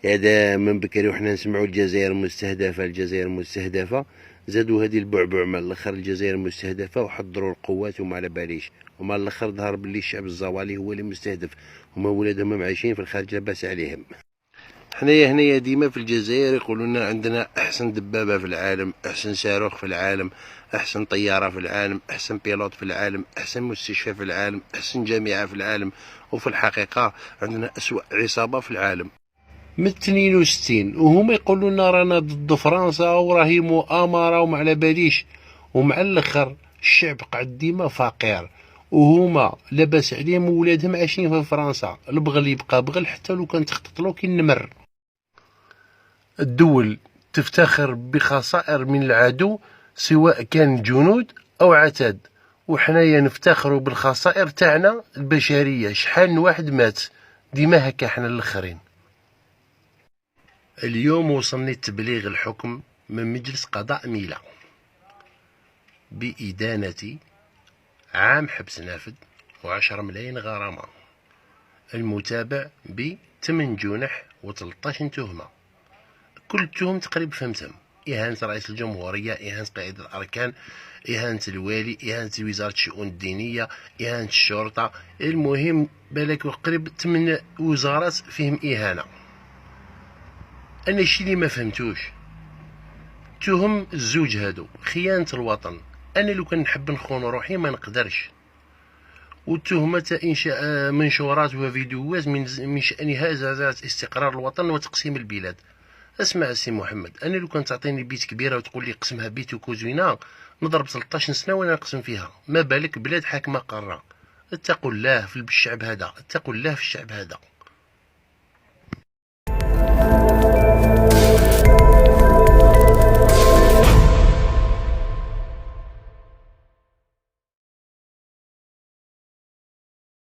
هذا من بكري وحنا نسمعوا الجزائر مستهدفة، الجزائر مستهدفة، زادوا هذه البعبع مع الاخر الجزائر مستهدفة وحضروا القوات وما على باليش، ومع الاخر ظهر باللي الشعب الزوالي هو اللي مستهدف، هما ولادهم عايشين في الخارج لاباس عليهم. هنايا ديما في الجزائر يقولوا لنا عندنا احسن دبابة في العالم، احسن صاروخ في العالم، احسن طيارة في العالم، احسن بيلوت في العالم، احسن مستشفى في العالم، احسن جامعة في العالم، وفي الحقيقة عندنا اسوأ عصابة في العالم من 62، وهما يقولوا لنا رانا ضد فرنسا وراهي مؤامرة وما على باليش، ومع الاخر الشعب قعد ديما فقير، وهما لاباس عليهم ولادهم عايشين في فرنسا، البغل يبقى بغل حتى لو كان تخطط له كي النمر. الدول تفتخر بخسائر من العدو سواء كان جنود أو عتاد، وحنايا نفتخروا بالخسائر تاعنا البشرية، شحال من واحد مات ديما هكا حنا الاخرين. اليوم وصلني تبليغ الحكم من مجلس قضاء ميلا بإدانة عام حبس نافذ و10 ملايين غرامة، المتابع ب8 جنح و13 تهمة، كل التهم تقريبا فهمتهم: إهانة رئيس الجمهورية، إهانة قائد الأركان، إهانة الوالي، إهانة وزارة الشؤون الدينية، إهانة الشرطة، المهم بالك قريب 8 وزارات فيهم إهانة. أنا الشي اللي ما فهمتوش تهم الزوج هادو خيانة الوطن، أنا لو كان نحب نخون روحي ما نقدرش، والتهمة إنشاء منشورات وفيديوهات من شأنها زعزعة استقرار الوطن وتقسيم البلاد. اسمع السي محمد، انا لو كان تعطيني بيت كبيره وتقول لي قسمها بيت وكوزينه نضرب 13 سنه وانا نقسم فيها، ما بالك بلاد حاكمه قاره. اتقوا الله في الشعب هذا، اتقوا الله في الشعب هذا.